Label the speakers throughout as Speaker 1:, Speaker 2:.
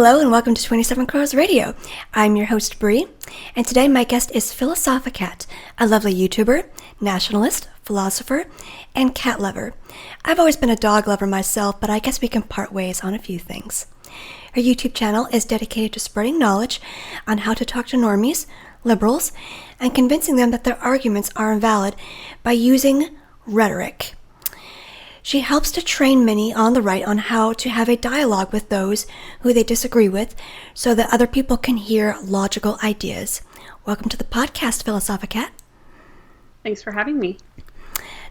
Speaker 1: Hello and welcome to 27Crows Radio. I'm your host Bree, and today my guest is PhilosophiCat, a lovely YouTuber, nationalist, philosopher, and cat lover. I've always been a dog lover myself, but I guess we can part ways on a few things. Her YouTube channel is dedicated to spreading knowledge on how to talk to normies, liberals, and convincing them that their arguments are invalid by using rhetoric. She helps to train many on the right on how to have a dialogue with those who they disagree with so that other people can hear logical ideas. Welcome to the podcast, PhilosophiCat.
Speaker 2: Thanks for having me.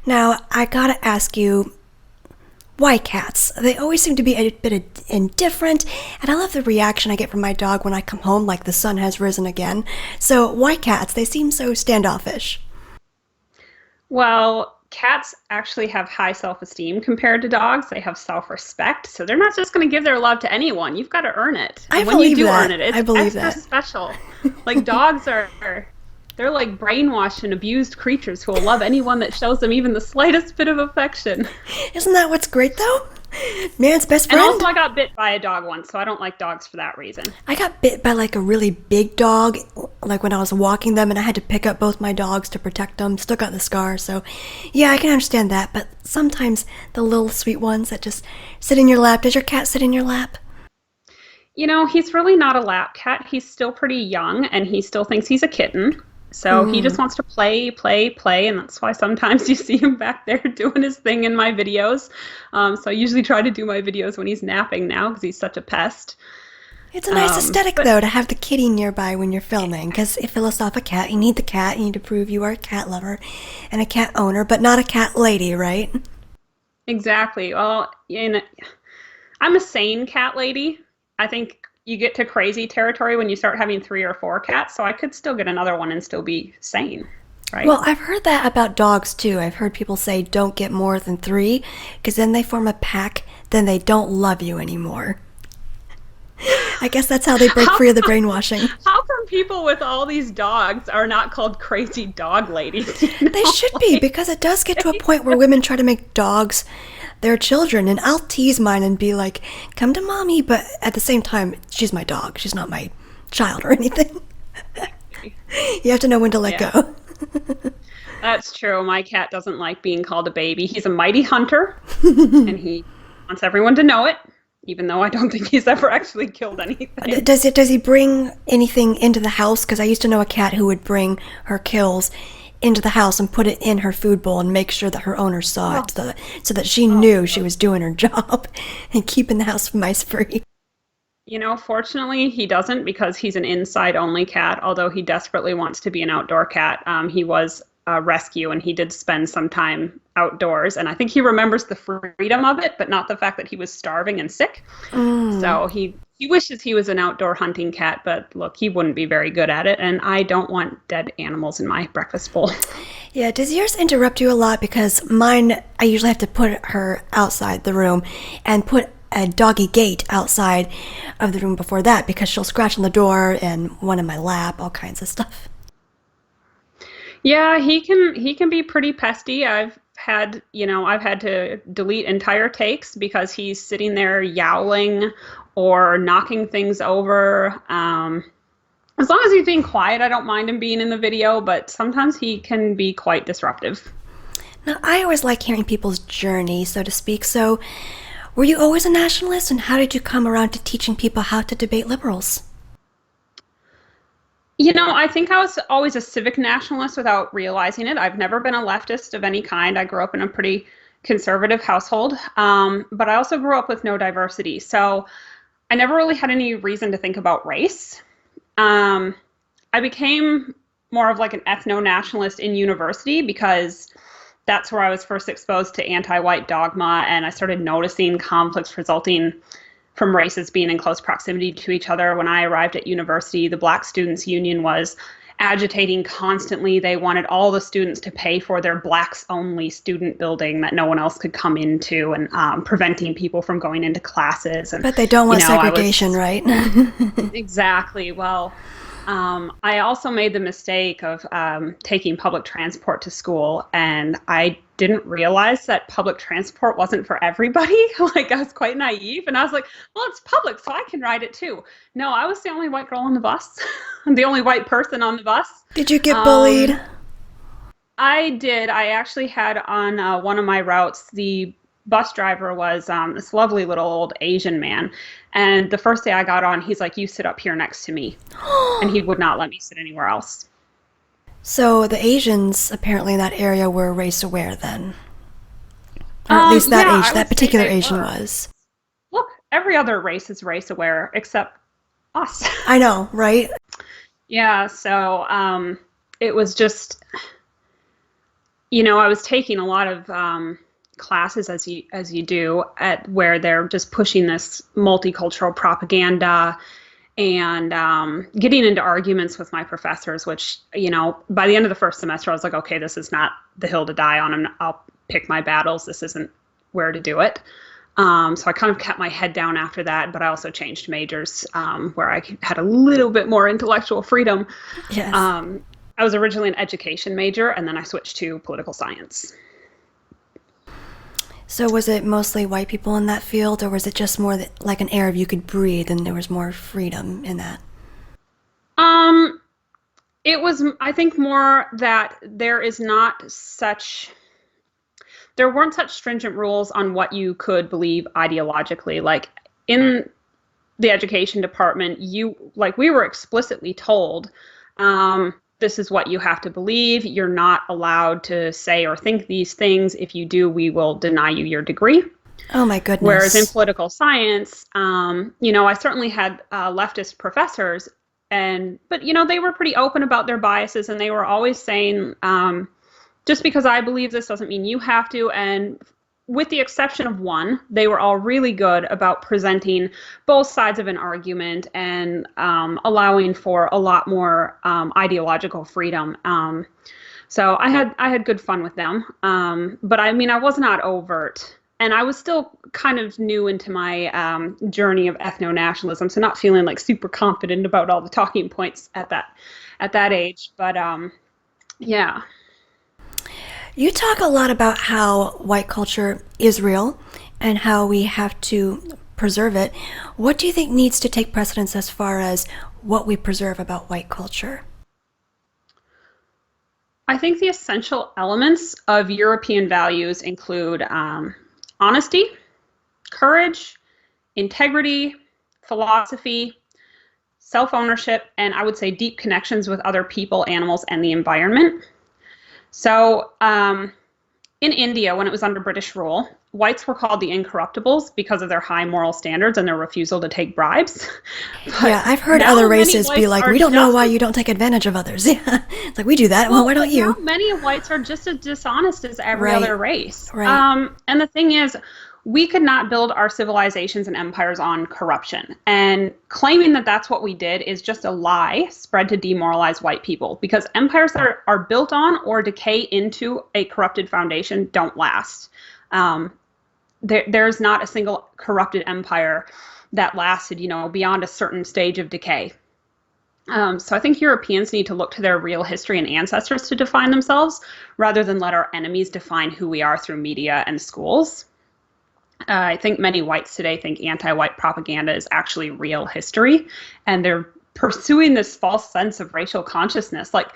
Speaker 1: Now, I gotta ask you, why cats? They always seem to be a bit indifferent, and I love the reaction I get from my dog when I come home like the sun has risen again. So why cats? They seem so standoffish.
Speaker 2: Well, cats actually have high self-esteem compared to dogs. They have self-respect, so they're not just going to give their love to anyone. You've got to earn it. And when you do earn it, it's extra special. Like dogs they're like brainwashed and abused creatures who will love anyone that shows them even the slightest bit of affection.
Speaker 1: Isn't that what's great though? Man's best friend.
Speaker 2: And also I got bit by a dog once, so I don't like dogs for that reason.
Speaker 1: I got bit by like a really big dog, like when I was walking them, and I had to pick up both my dogs to protect them. Still got the scar, so yeah, I can understand that. But sometimes the little sweet ones that just sit in your lap. Does your cat sit in your lap?
Speaker 2: You know, he's really not a lap cat. He's still pretty young, and he still thinks he's a kitten. So he just wants to play, and that's why sometimes you see him back there doing his thing in my videos. So I usually try to do my videos when he's napping now because he's such a pest.
Speaker 1: It's a nice aesthetic, though, to have the kitty nearby when you're filming, because if Philosophicat, you need the cat, you need to prove you are a cat lover and a cat owner, but not a cat lady, right?
Speaker 2: Exactly. Well, I'm a sane cat lady. I think you get to crazy territory when you start having 3 or 4 cats, so I could still get another one and still be sane, right?
Speaker 1: Well, I've heard that about dogs, too. I've heard people say don't get more than 3, because then they form a pack, then they don't love you anymore. I guess that's how they break free of the brainwashing.
Speaker 2: How come people with all these dogs are not called crazy dog ladies?
Speaker 1: They should be, because it does get to a point where women try to make dogs their children, and I'll tease mine and be like, come to mommy, but at the same time, she's my dog. She's not my child or anything. You have to know when to let go.
Speaker 2: That's true. My cat doesn't like being called a baby. He's a mighty hunter, and he wants everyone to know it, even though I don't think he's ever actually killed anything.
Speaker 1: Does he bring anything into the house? Because I used to know a cat who would bring her kills into the house and put it in her food bowl and make sure that her owner saw it so that she knew she was doing her job and keeping the house mice free.
Speaker 2: You know, fortunately, he doesn't, because he's an inside-only cat, although he desperately wants to be an outdoor cat. He was a rescue, and he did spend some time outdoors, and I think he remembers the freedom of it, but not the fact that he was starving and sick. So he wishes he was an outdoor hunting cat, but look, he wouldn't be very good at it, and I don't want dead animals in my breakfast bowl.
Speaker 1: Yeah, does yours interrupt you a lot? Because mine, I usually have to put her outside the room and put a doggy gate outside of the room before that, because she'll scratch on the door and one in my lap, all kinds of stuff.
Speaker 2: Yeah, he can be pretty pesty. I've had to delete entire takes because he's sitting there yowling or knocking things over. As long as he's being quiet, I don't mind him being in the video, but sometimes he can be quite disruptive.
Speaker 1: Now, I always like hearing people's journey, so to speak. So, were you always a nationalist, and how did you come around to teaching people how to debate liberals?
Speaker 2: You know, I think I was always a civic nationalist without realizing it. I've never been a leftist of any kind. I grew up in a pretty conservative household, but I also grew up with no diversity. So I never really had any reason to think about race. I became more of like an ethno-nationalist in university because that's where I was first exposed to anti-white dogma, and I started noticing conflicts resulting from races being in close proximity to each other. When I arrived at university, the Black Students Union was agitating constantly. They wanted all the students to pay for their blacks-only student building that no one else could come into, and preventing people from going into classes.
Speaker 1: But they don't want segregation, right?
Speaker 2: Exactly. Well, I also made the mistake of taking public transport to school, and I didn't realize that public transport wasn't for everybody. Like, I was quite naive, and I was like, well, it's public, so I can ride it too. No, I was the only white girl on the bus. The only white person on the bus.
Speaker 1: Did you get bullied?
Speaker 2: I did. I actually had on one of my routes, the bus driver was this lovely little old Asian man. And the first day I got on, he's like, you sit up here next to me. And he would not let me sit anywhere else.
Speaker 1: So the Asians apparently in that area were race aware then. Or at least that particular Asian was.
Speaker 2: Look, every other race is race aware except us.
Speaker 1: I know, right?
Speaker 2: Yeah, so it was just, I was taking a lot of classes as you do at where they're just pushing this multicultural propaganda and getting into arguments with my professors, which, by the end of the first semester, I was like, okay, this is not the hill to die on. I'll pick my battles. This isn't where to do it. So I kind of kept my head down after that, but I also changed majors where I had a little bit more intellectual freedom.
Speaker 1: Yes.
Speaker 2: I was originally an education major, and then I switched to political science.
Speaker 1: So was it mostly white people in that field, or was it just more like an air of you could breathe and there was more freedom in that?
Speaker 2: It was, I think, more that there weren't such stringent rules on what you could believe ideologically. Like in the education department, we were explicitly told, this is what you have to believe. You're not allowed to say or think these things. If you do, we will deny you your degree.
Speaker 1: Oh my goodness.
Speaker 2: Whereas in political science, I certainly had leftist professors, but they were pretty open about their biases, and they were always saying, just because I believe this doesn't mean you have to. And with the exception of one, they were all really good about presenting both sides of an argument and allowing for a lot more ideological freedom. So I had good fun with them. But I was not overt. And I was still kind of new into my journey of ethno-nationalism, so not feeling like super confident about all the talking points at that age. But yeah.
Speaker 1: You talk a lot about how white culture is real and how we have to preserve it. What do you think needs to take precedence as far as what we preserve about white culture?
Speaker 2: I think the essential elements of European values include honesty, courage, integrity, philosophy, self-ownership, and I would say deep connections with other people, animals, and the environment. So in India, when it was under British rule, whites were called the incorruptibles because of their high moral standards and their refusal to take bribes.
Speaker 1: Yeah, I've heard other races be like, we don't know why you don't take advantage of others. Yeah, it's like, we do that. Well, why don't you?
Speaker 2: Many whites are just as dishonest as every other race.
Speaker 1: Right.
Speaker 2: And the thing is, we could not build our civilizations and empires on corruption. And claiming that that's what we did is just a lie spread to demoralize white people, because empires that are built on or decay into a corrupted foundation don't last. There's not a single corrupted empire that lasted, beyond a certain stage of decay. So I think Europeans need to look to their real history and ancestors to define themselves, rather than let our enemies define who we are through media and schools. I think many whites today think anti-white propaganda is actually real history, and they're pursuing this false sense of racial consciousness. Like,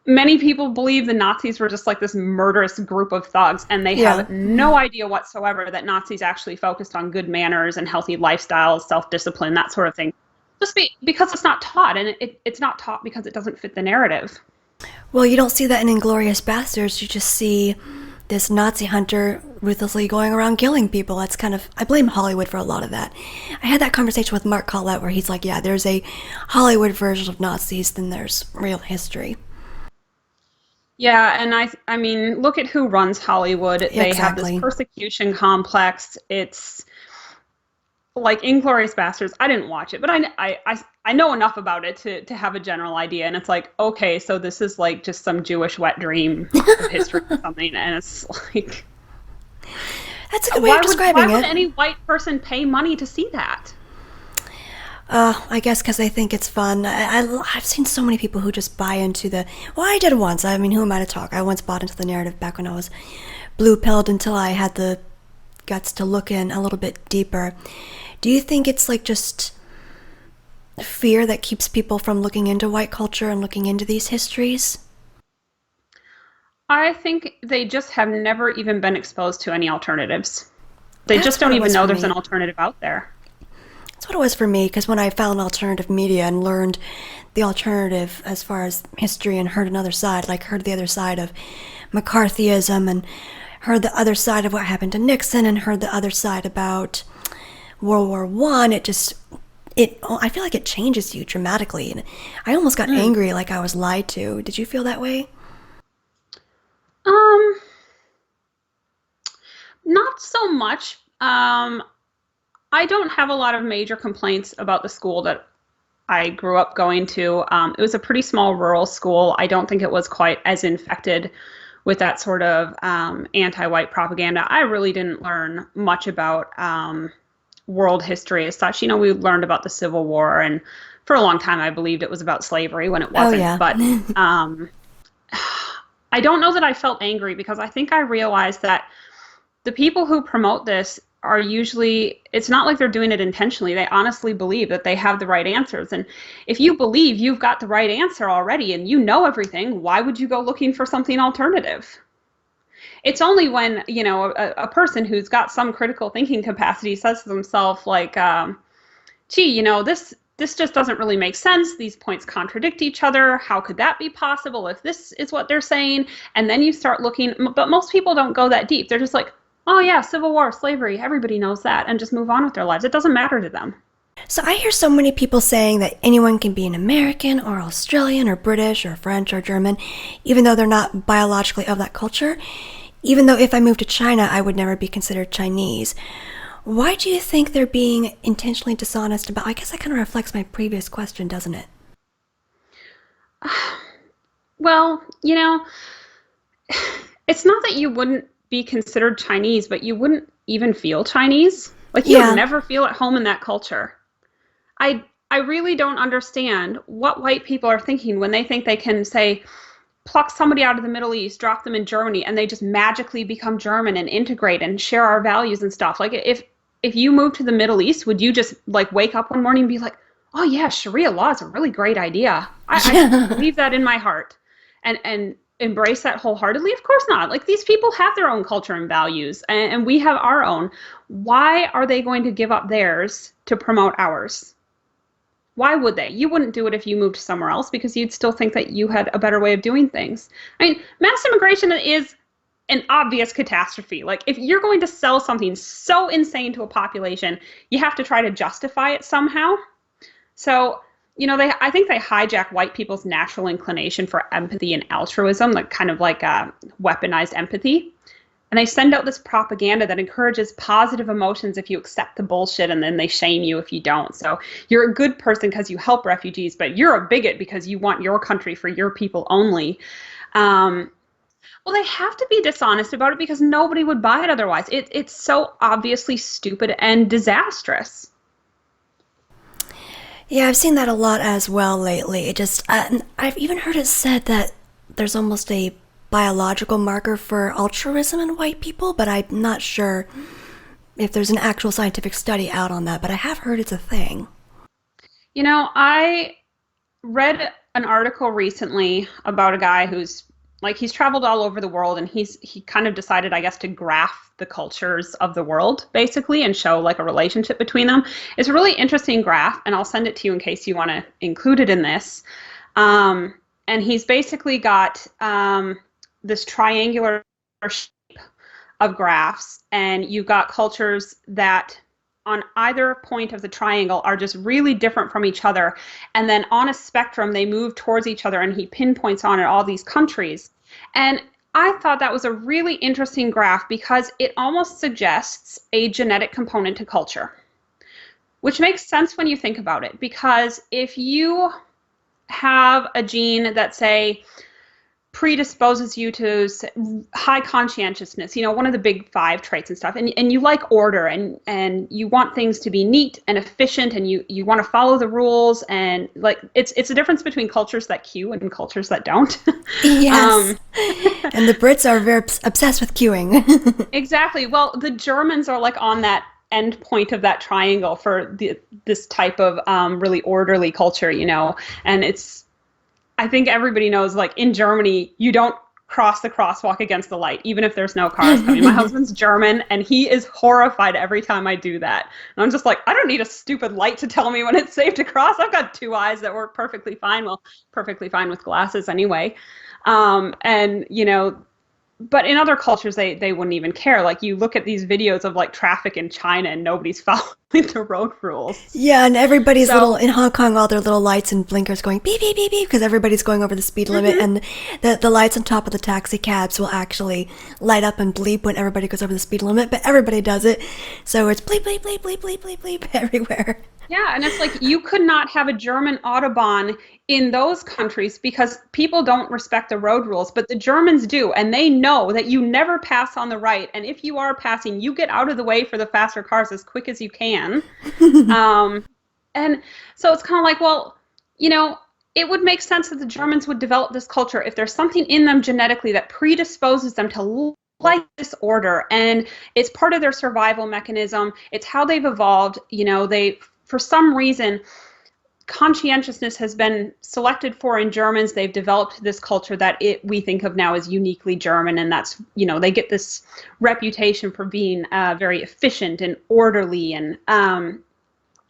Speaker 2: many people believe the Nazis were just like this murderous group of thugs, and they have no idea whatsoever that Nazis actually focused on good manners and healthy lifestyles, self-discipline, that sort of thing. Just because it's not taught, and it's not taught because it doesn't fit the narrative.
Speaker 1: Well, you don't see that in Inglourious Basterds. You just see this Nazi hunter ruthlessly going around killing people. That's kind of, I blame Hollywood for a lot of that. I had that conversation with Mark Collette where he's like, yeah, there's a Hollywood version of Nazis, then there's real history.
Speaker 2: Yeah, and I mean, look at who runs Hollywood. They have this persecution complex. It's like Inglourious Basterds. I didn't watch it, but I know enough about it to have a general idea. And it's like, okay, so this is like just some Jewish wet dream of history or something. And it's like,
Speaker 1: that's a good way of describing it.
Speaker 2: Why would any white person pay money to see that?
Speaker 1: I guess because I think it's fun. I've seen so many people who just buy into the. Well, I did once. I mean, who am I to talk? I once bought into the narrative back when I was blue pilled until I had the guts to look in a little bit deeper. Do you think it's like just fear that keeps people from looking into white culture and looking into these histories?
Speaker 2: I think they just have never even been exposed to any alternatives. They
Speaker 1: That's
Speaker 2: just
Speaker 1: what
Speaker 2: don't
Speaker 1: it
Speaker 2: even
Speaker 1: was
Speaker 2: know
Speaker 1: for
Speaker 2: there's an
Speaker 1: me.
Speaker 2: alternative out there.
Speaker 1: That's what it was for me, because when I found alternative media and learned the alternative as far as history and heard another side, like heard the other side of McCarthyism and heard the other side of what happened to Nixon and heard the other side about World War One, I feel like it changes you dramatically. And I almost got
Speaker 2: Mm.
Speaker 1: angry, like I was lied to. Did you feel that way?
Speaker 2: Um, Not so much. I don't have a lot of major complaints about the school that I grew up going to. It was a pretty small rural school. I don't think it was quite as infected with that sort of anti-white propaganda. I really didn't learn much about world history as such. You know, we learned about the Civil War, and for a long time I believed it was about slavery when it
Speaker 1: Oh,
Speaker 2: wasn't.
Speaker 1: yeah.
Speaker 2: But I don't know that I felt angry because I think I realized that the people who promote this are usually, it's not like they're doing it intentionally. They honestly believe that they have the right answers. And if you believe you've got the right answer already and you know everything, why would you go looking for something alternative? It's only when, you know, a person who's got some critical thinking capacity says to themselves, like, gee, you know, this just doesn't really make sense. These points contradict each other. How could that be possible if this is what they're saying? And then you start looking, but most people don't go that deep. They're just like, oh yeah, Civil War, slavery, everybody knows that, and just move on with their lives. It doesn't matter to them.
Speaker 1: So I hear so many people saying that anyone can be an American or Australian or British or French or German, even though they're not biologically of that culture. Even though if I moved to China, I would never be considered Chinese. Why do you think they're being intentionally dishonest about? I guess that kind of reflects my previous question, doesn't it?
Speaker 2: Well, you know, it's not that you wouldn't be considered Chinese, but you wouldn't even feel Chinese. Like you would
Speaker 1: Yeah.
Speaker 2: never feel at home in that culture. I really don't understand what white people are thinking when they think they can say pluck somebody out of the Middle East, drop them in Germany, and they just magically become German and integrate and share our values and stuff. Like if you move to the Middle East, would you just like wake up one morning and be like, oh yeah, Sharia law is a really great idea. I
Speaker 1: Yeah.
Speaker 2: believe that in my heart and embrace that wholeheartedly? Of course not. Like these people have their own culture and values, and we have our own. Why are they going to give up theirs to promote ours? Why would they? You wouldn't do it if you moved somewhere else because you'd still think that you had a better way of doing things. I mean, mass immigration is an obvious catastrophe. Like, if you're going to sell something so insane to a population, you have to try to justify it somehow. So, you know, I think they hijack white people's natural inclination for empathy and altruism, like kind of like weaponized empathy. And they send out this propaganda that encourages positive emotions if you accept the bullshit, and then they shame you if you don't. So you're a good person because you help refugees, but you're a bigot because you want your country for your people only. Um, well, they have to be dishonest about it because nobody would buy it otherwise. It's so obviously stupid and disastrous.
Speaker 1: Yeah, I've seen that a lot as well lately. I've even heard it said that there's almost a biological marker for altruism in white people, but I'm not sure if there's an actual scientific study out on that, but I have heard it's a thing.
Speaker 2: You know, I read an article recently about a guy who's like he's traveled all over the world, and he kind of decided, I guess, to graph the cultures of the world basically and show like a relationship between them. It's a really interesting graph, and I'll send it to you in case you want to include it in this. And he's basically got this triangular shape of graphs, and you've got cultures that on either point of the triangle are just really different from each other. And then on a spectrum, they move towards each other, and he pinpoints on it all these countries. And I thought that was a really interesting graph because it almost suggests a genetic component to culture, which makes sense when you think about it. Because if you have a gene that, say, predisposes you to high conscientiousness, one of the big five traits and stuff. And you like order, and you want things to be neat and efficient, and you want to follow the rules. And like, it's a difference between cultures that queue and cultures that don't.
Speaker 1: Yes. And the Brits are very obsessed with queuing.
Speaker 2: Exactly. Well, the Germans are like on that end point of that triangle for this type of really orderly culture, and I think everybody knows, like, in Germany, you don't cross the crosswalk against the light, even if there's no cars coming. My husband's German, and he is horrified every time I do that. And I'm just like, I don't need a stupid light to tell me when it's safe to cross. I've got two eyes that work perfectly fine. Well, perfectly fine with glasses anyway. And, but in other cultures, they wouldn't even care. Like, you look at these videos of like traffic in China and nobody's following the road rules.
Speaker 1: Yeah, and everybody's in Hong Kong, all their little lights and blinkers going beep, beep, beep, beep, because everybody's going over the speed limit, and the lights on top of the taxi cabs will actually light up and bleep when everybody goes over the speed limit, but everybody does it. So it's bleep, bleep, bleep, bleep, bleep, bleep, bleep everywhere.
Speaker 2: Yeah, and it's like, you could not have a German Autobahn in those countries because people don't respect the road rules, but the Germans do, and they know that you never pass on the right, and if you are passing, you get out of the way for the faster cars as quick as you can. And so it's kind of like, well, it would make sense that the Germans would develop this culture if there's something in them genetically that predisposes them to like disorder, and it's part of their survival mechanism. It's how they've evolved. For some reason, conscientiousness has been selected for in Germans. They've developed this culture that we think of now as uniquely German, and that's, they get this reputation for being very efficient and orderly and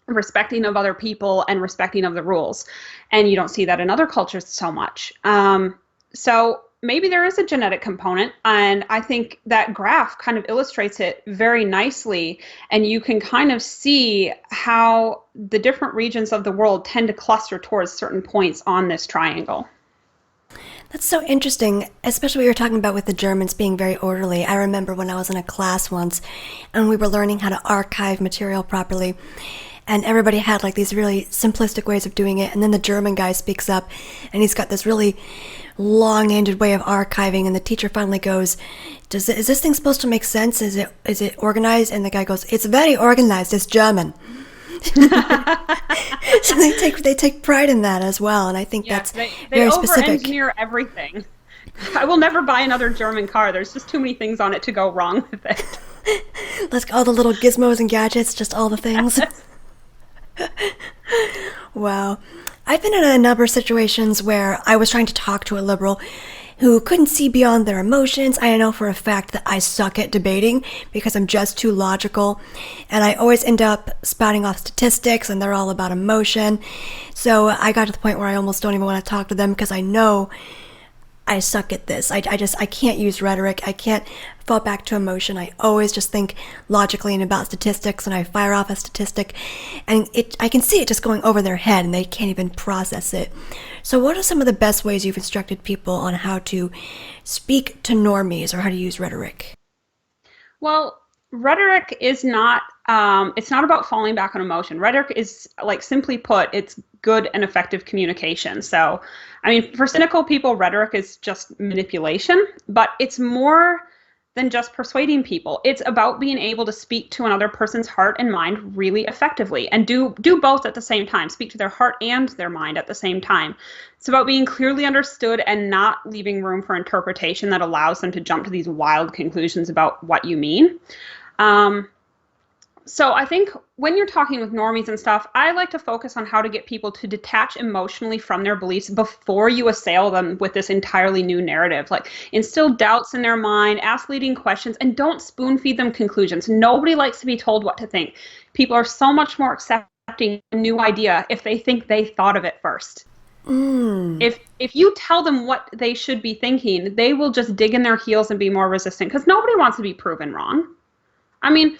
Speaker 2: respecting of other people and respecting of the rules. And you don't see that in other cultures so much. So maybe there is a genetic component, and I think that graph kind of illustrates it very nicely, and you can kind of see how the different regions of the world tend to cluster towards certain points on this triangle.
Speaker 1: That's so interesting, especially what you're talking about with the Germans being very orderly. I remember when I was in a class once, and we were learning how to archive material properly, and everybody had like these really simplistic ways of doing it, and then the German guy speaks up, and he's got this really long-handed way of archiving, and the teacher finally goes, is this thing supposed to make sense? Is it organized? And the guy goes, it's very organized, it's German. So they take pride in that as well, and I think that's very specific.
Speaker 2: They over-engineer everything. I will never buy another German car. There's just too many things on it to go wrong with it.
Speaker 1: Let's all the little gizmos and gadgets, just all the things. Wow. I've been in a number of situations where I was trying to talk to a liberal who couldn't see beyond their emotions. I know for a fact that I suck at debating because I'm just too logical, and I always end up spouting off statistics, and they're all about emotion. So I got to the point where I almost don't even want to talk to them because I know I suck at this. I can't use rhetoric. I can't fall back to emotion. I always just think logically and about statistics, and I fire off a statistic, and I can see it just going over their head, and they can't even process it. So what are some of the best ways you've instructed people on how to speak to normies or how to use rhetoric?
Speaker 2: Well, rhetoric is not, it's not about falling back on emotion. Rhetoric is, like, simply put, it's good and effective communication. So, I mean, for cynical people, rhetoric is just manipulation, but it's more than just persuading people. It's about being able to speak to another person's heart and mind really effectively, and do both at the same time, speak to their heart and their mind at the same time. It's about being clearly understood and not leaving room for interpretation that allows them to jump to these wild conclusions about what you mean. So I think when you're talking with normies and stuff, I like to focus on how to get people to detach emotionally from their beliefs before you assail them with this entirely new narrative. Like, instill doubts in their mind, ask leading questions, and don't spoon feed them conclusions. Nobody likes to be told what to think. People are so much more accepting a new idea if they think they thought of it first. If you tell them what they should be thinking, they will just dig in their heels and be more resistant, because nobody wants to be proven wrong. I mean,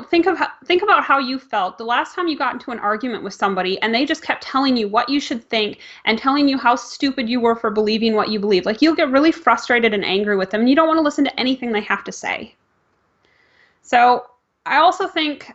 Speaker 2: think about how you felt the last time you got into an argument with somebody and they just kept telling you what you should think and telling you how stupid you were for believing what you believe. Like, you'll get really frustrated and angry with them, and you don't want to listen to anything they have to say. So I also think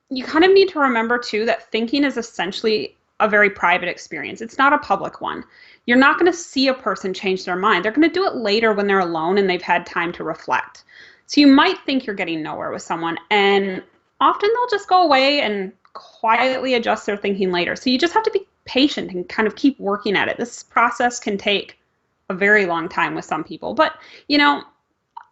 Speaker 2: you kind of need to remember, too, that thinking is essentially a very private experience. It's not a public one. You're not going to see a person change their mind. They're going to do it later when they're alone and they've had time to reflect. So you might think you're getting nowhere with someone, and often they'll just go away and quietly adjust their thinking later. So you just have to be patient and kind of keep working at it. This process can take a very long time with some people. But,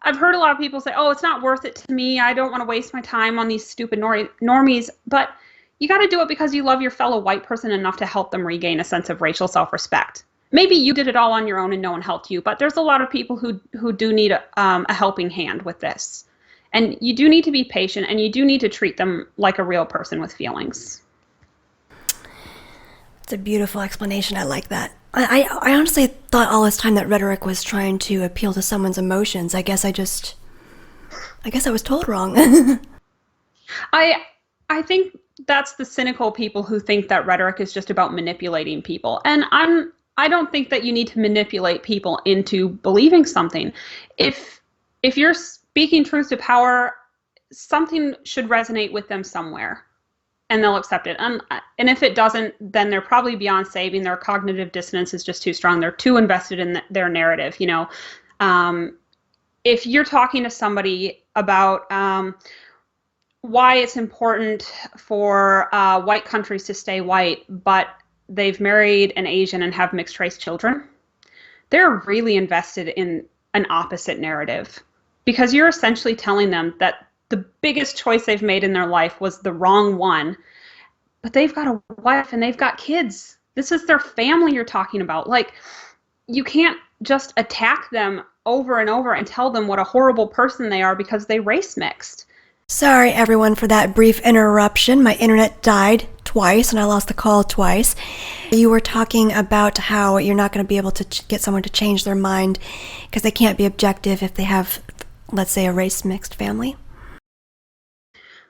Speaker 2: I've heard a lot of people say, oh, it's not worth it to me. I don't want to waste my time on these stupid normies. But you got to do it because you love your fellow white person enough to help them regain a sense of racial self-respect. Maybe you did it all on your own and no one helped you, but there's a lot of people who do need a helping hand with this. And you do need to be patient, and you do need to treat them like a real person with feelings.
Speaker 1: It's a beautiful explanation. I like that. I honestly thought all this time that Rhetoric was trying to appeal to someone's emotions. I guess I was told wrong.
Speaker 2: I think that's the cynical people who think that Rhetoric is just about manipulating people. And I don't think that you need to manipulate people into believing something. If you're speaking truth to power, something should resonate with them somewhere, and they'll accept it. And if it doesn't, then they're probably beyond saving. Their cognitive dissonance is just too strong. They're too invested in their narrative. If you're talking to somebody about why it's important for white countries to stay white, but they've married an Asian and have mixed race children, they're really invested in an opposite narrative, because you're essentially telling them that the biggest choice they've made in their life was the wrong one, but they've got a wife and they've got kids. This is their family you're talking about. Like, you can't just attack them over and over and tell them what a horrible person they are because they race mixed.
Speaker 1: Sorry, everyone, for that brief interruption. My internet died twice, and I lost the call twice. You were talking about how you're not going to be able to get someone to change their mind because they can't be objective if they have, let's say, a race-mixed family.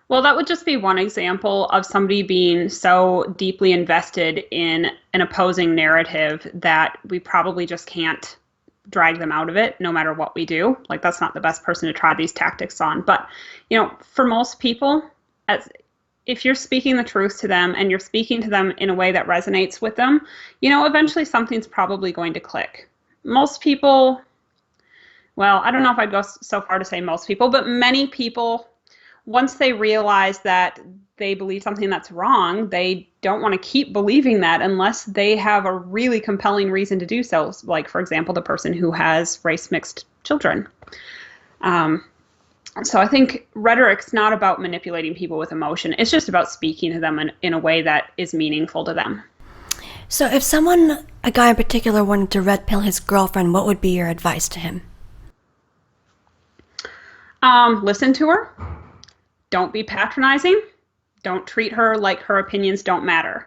Speaker 2: Well, that would just be one example of somebody being so deeply invested in an opposing narrative that we probably just can't drag them out of it no matter what we do. Like, that's not the best person to try these tactics on. But, for most people, if you're speaking the truth to them and you're speaking to them in a way that resonates with them, eventually something's probably going to click. Most people, well, I don't know if I'd go so far to say most people, but many people, once they realize that they believe something that's wrong, they don't want to keep believing that unless they have a really compelling reason to do so. Like, for example, the person who has race-mixed children. So I think Rhetoric's not about manipulating people with emotion. It's just about speaking to them in a way that is meaningful to them.
Speaker 1: So if a guy in particular, wanted to red pill his girlfriend, what would be your advice to him?
Speaker 2: Listen to her. Don't be patronizing. Don't treat her like her opinions don't matter.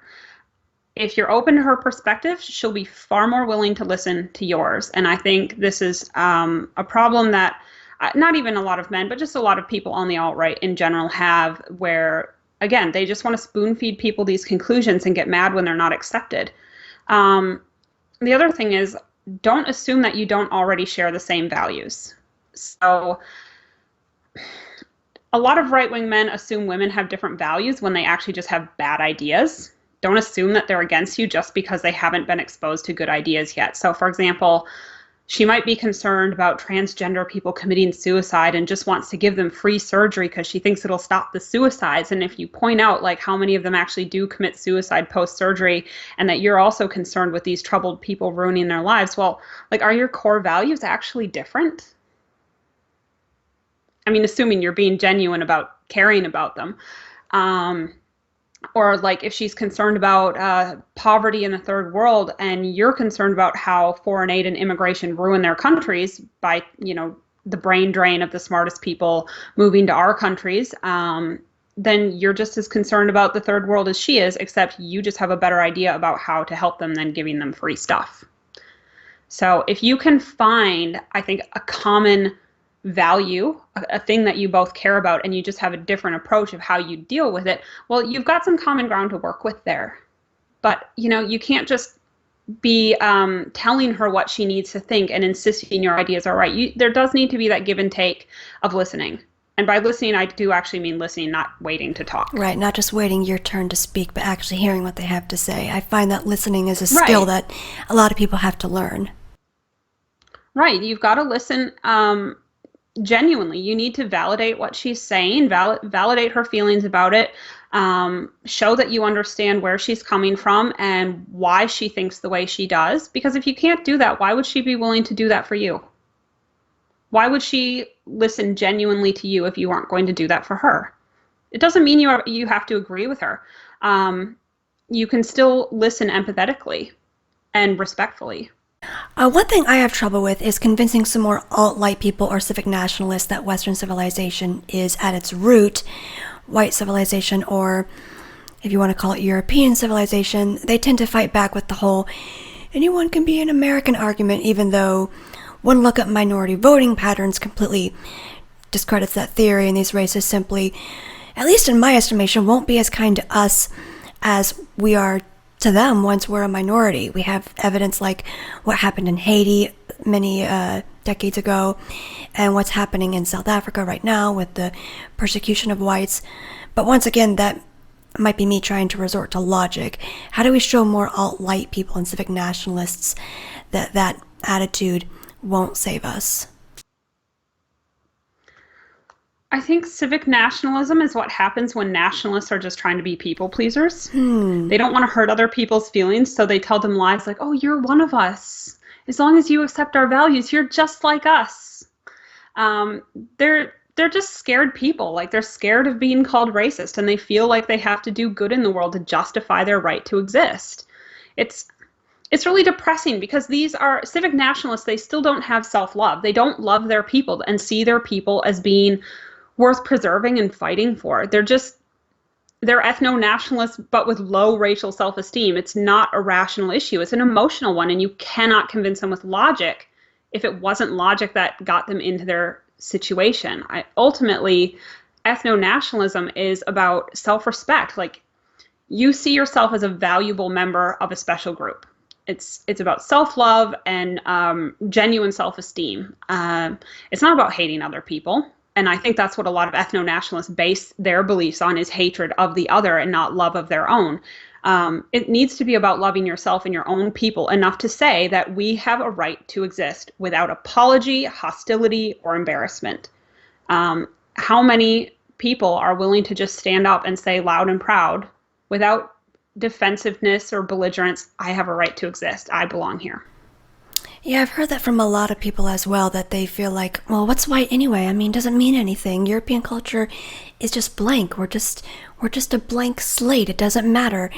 Speaker 2: If you're open to her perspective, she'll be far more willing to listen to yours. And I think this is a problem that not even a lot of men, but just a lot of people on the alt-right in general have, where, again, they just want to spoon feed people these conclusions and get mad when they're not accepted. The other thing is, don't assume that you don't already share the same values. So a lot of right-wing men assume women have different values when they actually just have bad ideas. Don't assume that they're against you just because they haven't been exposed to good ideas yet. So, for example, she might be concerned about transgender people committing suicide and just wants to give them free surgery because she thinks it'll stop the suicides. And if you point out like how many of them actually do commit suicide post-surgery, and that you're also concerned with these troubled people ruining their lives, well, like, are your core values actually different? I mean, assuming you're being genuine about caring about them. Or like if she's concerned about poverty in the third world and you're concerned about how foreign aid and immigration ruin their countries by, the brain drain of the smartest people moving to our countries, then you're just as concerned about the third world as she is, except you just have a better idea about how to help them than giving them free stuff. So if you can find, I think, a common value, a thing that you both care about, and you just have a different approach of how you deal with it, well, you've got some common ground to work with there. But, you can't just be telling her what she needs to think and insisting your ideas are right. There does need to be that give and take of listening. And by listening, I do actually mean listening, not waiting to talk.
Speaker 1: Right, not just waiting your turn to speak, but actually hearing what they have to say. I find that listening is a skill that a lot of people have to learn.
Speaker 2: Right, you've got to listen genuinely. You need to validate what she's saying, validate her feelings about it, show that you understand where she's coming from and why she thinks the way she does. Because if you can't do that, why would she be willing to do that for you? Why would she listen genuinely to you if you aren't going to do that for her? It doesn't mean you have to agree with her. You can still listen empathetically and respectfully.
Speaker 1: One thing I have trouble with is convincing some more alt-right people or civic nationalists that Western civilization is at its root white civilization, or if you want to call it European civilization. They tend to fight back with the whole anyone can be an American argument, even though one look at minority voting patterns completely discredits that theory, and these races simply, at least in my estimation, won't be as kind to us as we are to them once we're a minority. We have evidence like what happened in Haiti many decades ago, and what's happening in South Africa right now with the persecution of whites. But once again, that might be me trying to resort to logic. How do we show more alt-right people and civic nationalists that that attitude won't save us?
Speaker 2: I think civic nationalism is what happens when nationalists are just trying to be people pleasers. They don't want to hurt other people's feelings, so they tell them lies like, oh, you're one of us. As long as you accept our values, you're just like us. They're just scared people. Like, they're scared of being called racist, and they feel like they have to do good in the world to justify their right to exist. It's really depressing because these are civic nationalists. They still don't have self-love. They don't love their people and see their people as being worth preserving and fighting for. They're ethno-nationalists, but with low racial self-esteem. It's not a rational issue. It's an emotional one, and you cannot convince them with logic if it wasn't logic that got them into their situation. Ultimately, ethno-nationalism is about self-respect. Like, you see yourself as a valuable member of a special group. It's about self-love and genuine self-esteem. It's not about hating other people. And I think that's what a lot of ethno-nationalists base their beliefs on, is hatred of the other and not love of their own. It needs to be about loving yourself and your own people enough to say that we have a right to exist without apology, hostility, or embarrassment. How many people are willing to just stand up and say loud and proud without defensiveness or belligerence, I have a right to exist, I belong here?
Speaker 1: Yeah, I've heard that from a lot of people as well, that they feel like, well, what's white anyway? I mean, it doesn't mean anything. European culture is just blank. We're just a blank slate. It doesn't matter.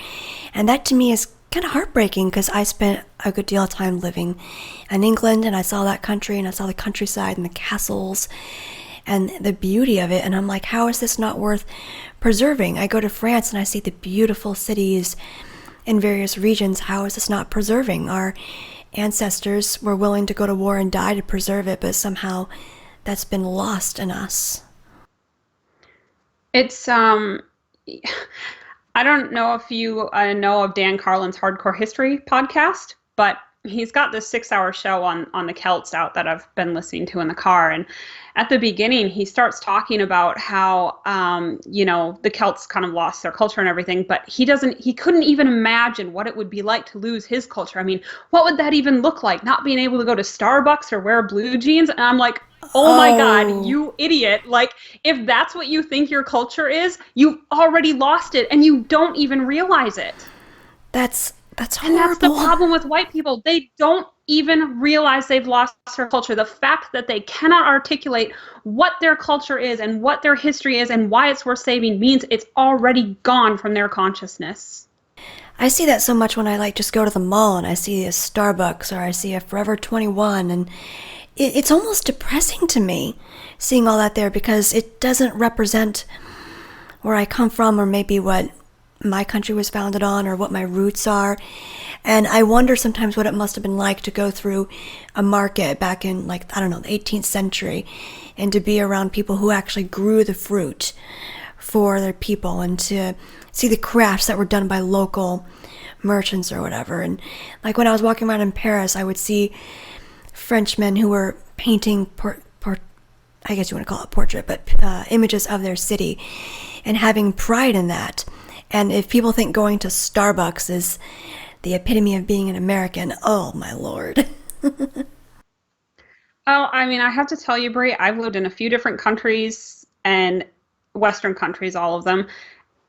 Speaker 1: And that to me is kind of heartbreaking, because I spent a good deal of time living in England, and I saw that country, and I saw the countryside and the castles and the beauty of it. And I'm like, how is this not worth preserving? I go to France and I see the beautiful cities in various regions. How is this not preserving? Our ancestors were willing to go to war and die to preserve it, but somehow that's been lost in us.
Speaker 2: It's I don't know if you know of Dan Carlin's Hardcore History podcast, but he's got this 6-hour show on the Celts out that I've been listening to in the car. And at the beginning, he starts talking about how, the Celts kind of lost their culture and everything, but he couldn't even imagine what it would be like to lose his culture. I mean, what would that even look like? Not being able to go to Starbucks or wear blue jeans? And I'm like, oh my God, you idiot. Like, if that's what you think your culture is, you've already lost it and you don't even realize it.
Speaker 1: That's horrible.
Speaker 2: And that's the problem with white people. They don't even realize they've lost their culture. The fact that they cannot articulate what their culture is and what their history is and why it's worth saving means it's already gone from their consciousness.
Speaker 1: I see that so much when I just go to the mall and I see a Starbucks or I see a Forever 21, and it's almost depressing to me seeing all that there, because it doesn't represent where I come from, or maybe what my country was founded on, or what my roots are. And I wonder sometimes what it must have been like to go through a market back in, the 18th century, and to be around people who actually grew the fruit for their people, and to see the crafts that were done by local merchants or whatever. And when I was walking around in Paris, I would see Frenchmen who were painting I guess you want to call it portrait, but images of their city and having pride in that. And if people think going to Starbucks is the epitome of being an American, oh my Lord.
Speaker 2: Oh, I mean, I have to tell you, Brie, I've lived in a few different countries and Western countries, all of them.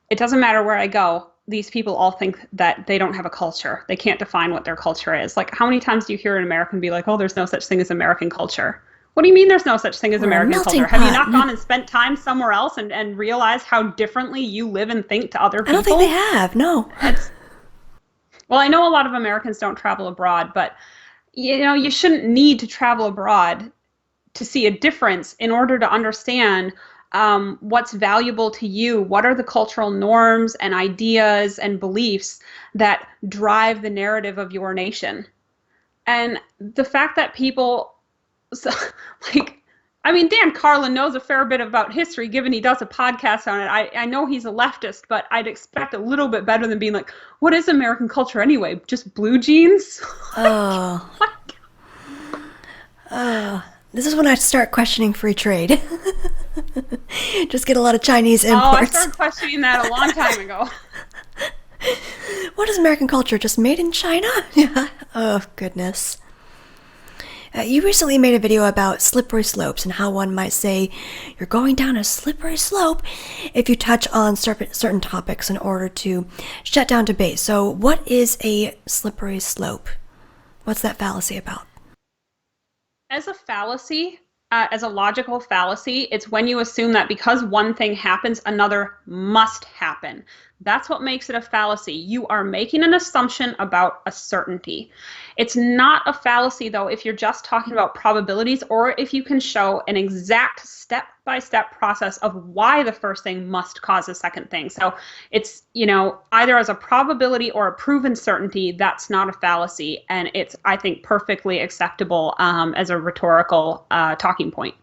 Speaker 2: It doesn't matter where I go. These people all think that they don't have a culture. They can't define what their culture is. Like, how many times do you hear an American be like, oh, there's no such thing as American culture? What do you mean there's no such thing as
Speaker 1: We're a
Speaker 2: American
Speaker 1: melting
Speaker 2: culture? Have you
Speaker 1: pot.
Speaker 2: not gone and spent time somewhere else and realized how differently you live and think to other people?
Speaker 1: I don't think they have, no.
Speaker 2: Well, I know a lot of Americans don't travel abroad, but you shouldn't need to travel abroad to see a difference in order to understand what's valuable to you. What are the cultural norms and ideas and beliefs that drive the narrative of your nation? And the fact that people, Dan Carlin knows a fair bit about history, given he does a podcast on it. I know he's a leftist, but I'd expect a little bit better than being like, what is American culture anyway? Just blue jeans?
Speaker 1: Oh. This is when I start questioning free trade. Just get a lot of Chinese imports.
Speaker 2: Oh, I started questioning that a long time ago.
Speaker 1: What is American culture? Just made in China? Yeah. Oh, goodness. You recently made a video about slippery slopes and how one might say you're going down a slippery slope if you touch on certain topics in order to shut down debate. So what is a slippery slope? What's that fallacy about?
Speaker 2: As a fallacy, as a logical fallacy, it's when you assume that because one thing happens, another must happen. That's what makes it a fallacy. You are making an assumption about a certainty. It's not a fallacy, though, if you're just talking about probabilities or if you can show an exact step-by-step process of why the first thing must cause the second thing. So it's, either as a probability or a proven certainty, that's not a fallacy. And it's, I think, perfectly acceptable as a rhetorical talking point.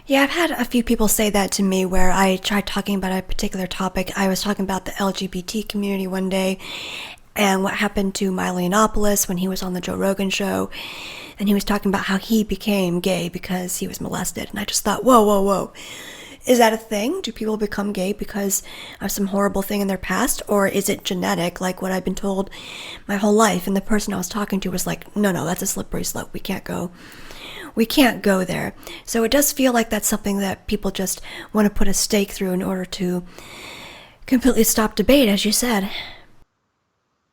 Speaker 1: Yeah, I've had a few people say that to me where I tried talking about a particular topic. I was talking about the LGBT community one day and what happened to Milo Yiannopoulos when he was on the Joe Rogan show. And he was talking about how he became gay because he was molested. And I just thought, whoa. Is that a thing? Do people become gay because of some horrible thing in their past? Or is it genetic, like what I've been told my whole life? And the person I was talking to was like, no, that's a slippery slope. We can't go there. So it does feel like that's something that people just want to put a stake through in order to completely stop debate, as you said.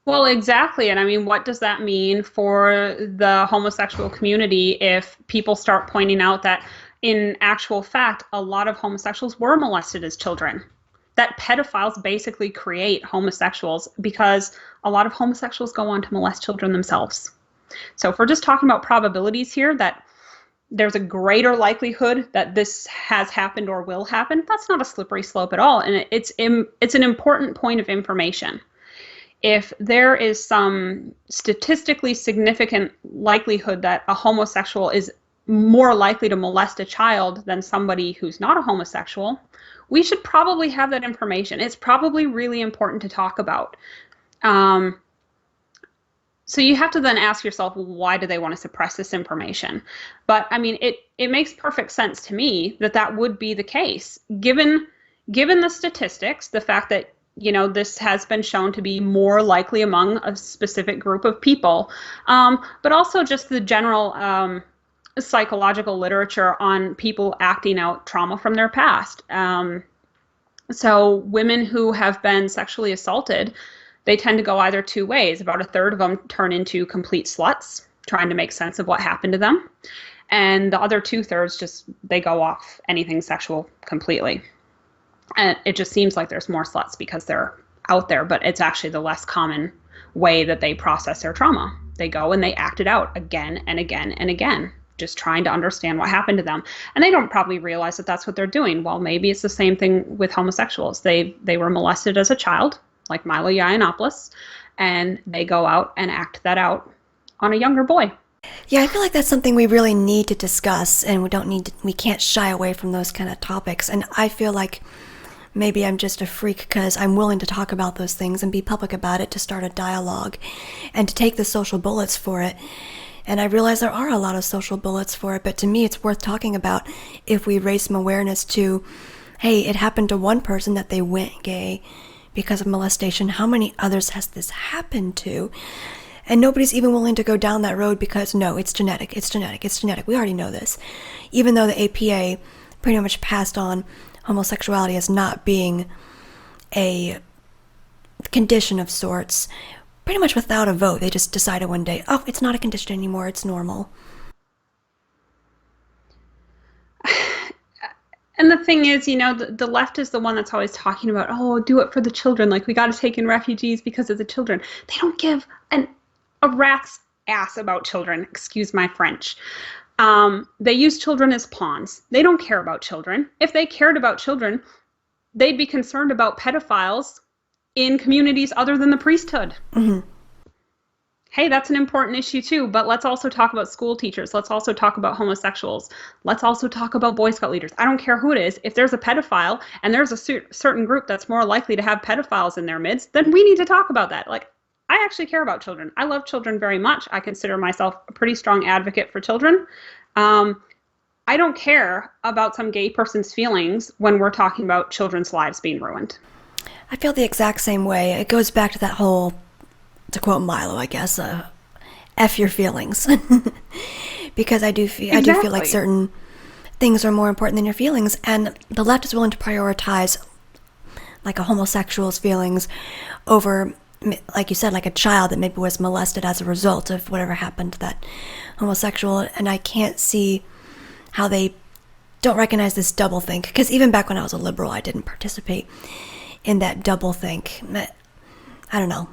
Speaker 2: Well, exactly. And I mean, what does that mean for the homosexual community if people start pointing out that in actual fact, a lot of homosexuals were molested as children? That pedophiles basically create homosexuals because a lot of homosexuals go on to molest children themselves. So if we're just talking about probabilities here, that there's a greater likelihood that this has happened or will happen, that's not a slippery slope at all. And it's an important point of information. If there is some statistically significant likelihood that a homosexual is more likely to molest a child than somebody who's not a homosexual, we should probably have that information. It's probably really important to talk about. So you have to then ask yourself, why do they want to suppress this information? But I mean, it makes perfect sense to me that would be the case, given the statistics, the fact that this has been shown to be more likely among a specific group of people, but also just the general psychological literature on people acting out trauma from their past. So women who have been sexually assaulted, they tend to go either two ways. About a third of them turn into complete sluts, trying to make sense of what happened to them. And the other 2/3 they go off anything sexual completely. And it just seems like there's more sluts because they're out there, but it's actually the less common way that they process their trauma. They go and they act it out again and again and again, just trying to understand what happened to them. And they don't probably realize that that's what they're doing. Well, maybe it's the same thing with homosexuals. They were molested as a child, like Milo Yiannopoulos, and they go out and act that out on a younger boy.
Speaker 1: Yeah, I feel like that's something we really need to discuss, and we can't shy away from those kind of topics. And I feel like maybe I'm just a freak because I'm willing to talk about those things and be public about it, to start a dialogue and to take the social bullets for it. And I realize there are a lot of social bullets for it, but to me it's worth talking about if we raise some awareness to, hey, it happened to one person that they went gay because of molestation. How many others has this happened to? And nobody's even willing to go down that road because, no, it's genetic, it's genetic, it's genetic. We already know this. Even though the APA pretty much passed on homosexuality as not being a condition of sorts, pretty much without a vote. They just decided one day, oh, it's not a condition anymore, it's normal.
Speaker 2: And the thing is, the left is the one that's always talking about, oh, do it for the children. Like, we got to take in refugees because of the children. They don't give a rat's ass about children. Excuse my French. They use children as pawns. They don't care about children. If they cared about children, they'd be concerned about pedophiles in communities other than the priesthood. Mm-hmm. Hey, that's an important issue too, but let's also talk about school teachers. Let's also talk about homosexuals. Let's also talk about Boy Scout leaders. I don't care who it is. If there's a pedophile and there's a certain group that's more likely to have pedophiles in their midst, then we need to talk about that. Like, I actually care about children. I love children very much. I consider myself a pretty strong advocate for children. I don't care about some gay person's feelings when we're talking about children's lives being ruined.
Speaker 1: I feel the exact same way. It goes back to that whole, to quote Milo, I guess, F your feelings. Because I do feel like certain things are more important than your feelings, and the left is willing to prioritize like a homosexual's feelings over, like you said, like a child that maybe was molested as a result of whatever happened to that homosexual. And I can't see how they don't recognize this doublethink, because even back when I was a liberal, I didn't participate in that doublethink. I don't know.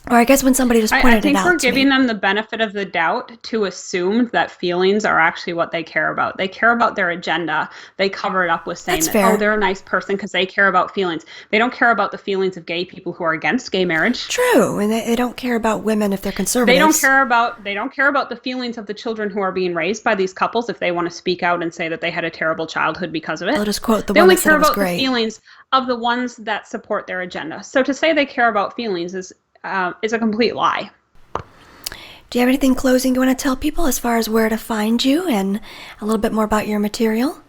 Speaker 1: Or I guess when somebody just pointed it out to me.
Speaker 2: I think we're giving them the benefit of the doubt to assume that feelings are actually what they care about. They care about their agenda. They cover it up with saying that, oh, they're a nice person because they care about feelings. They don't care about the feelings of gay people who are against gay marriage.
Speaker 1: True, and they don't care about women if they're conservatives.
Speaker 2: They don't care about the feelings of the children who are being raised by these couples if they want to speak out and say that they had a terrible childhood because of it.
Speaker 1: I'll just quote the one that said it was great.
Speaker 2: They only care about the feelings of the ones that support their agenda. So to say they care about feelings is a complete lie.
Speaker 1: Do you have anything closing you want to tell people as far as where to find you and a little bit more about your material?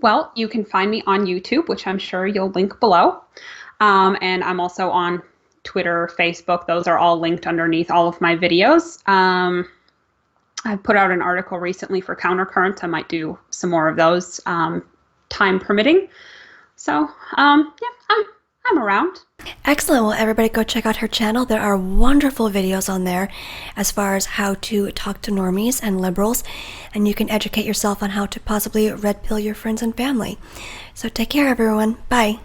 Speaker 2: Well, you can find me on YouTube, which I'm sure you'll link below. And I'm also on Twitter, Facebook. Those are all linked underneath all of my videos. I put out an article recently for Countercurrent. I might do some more of those, time permitting. So, I'm around.
Speaker 1: Excellent. Well, everybody go check out her channel. There are wonderful videos on there as far as how to talk to normies and liberals, and you can educate yourself on how to possibly red pill your friends and family. So take care, everyone. Bye.